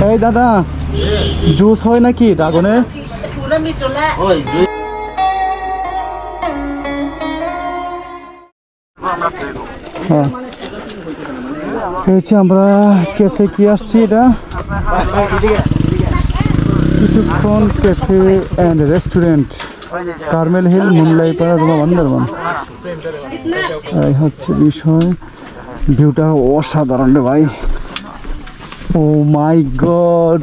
এই দাদা জুস হয় নাকি ড্রাগনের? হ্যাঁ হয়েছে আমরা ক্যাফে কি আসছি এটা কিছুক্ষণ cafe and restaurant Carmel hill Munlaipara Ruma Bandarban এই হচ্ছে বিষয় ভিউটা অসাধারণ রে ভাই ও মাই গড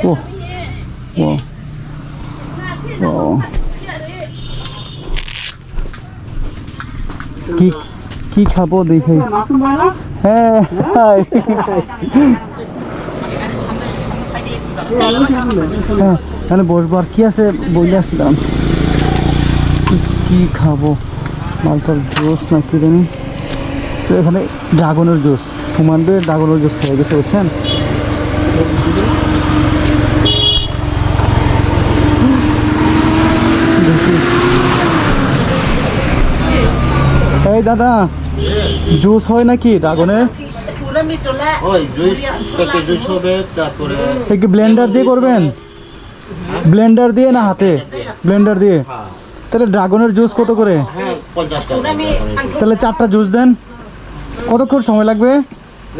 ও ও ও কি কি খাবো দেখে হ্যাঁ হ্যাঁ তাহলে বসবো আর কি আছে বলে আসলাম কি খাবো মালটার জুস না কি জানি তো এখানে ড্রাগনের জুস হুমানদের ড্রাগনের জুস খেয়ে গেছে বুঝছেন এই দাদা জুস হয় নাকি ড্রাগনের? কি ব্লেন্ডার দিয়ে করবেন? ব্লেন্ডার দিয়ে না হাতে? ব্লেন্ডার দিয়ে। তাহলে ড্রাগনের জুস কত করে? তাহলে 4টা জুস দেন। কতক্ষণ সময় লাগবে?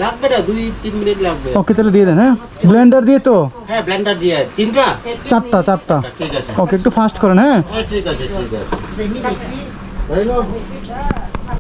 লাগবে না 2-3 মিনিট লাগবে। ওকে তাহলে দিয়ে দেন হ্যাঁ ব্লেন্ডার দিয়ে তো? হ্যাঁ ব্লেন্ডার দিয়ে 3টা? 4টা ঠিক আছে। ওকে একটু ফাস্ট করেন হ্যাঁ ঠিক আছে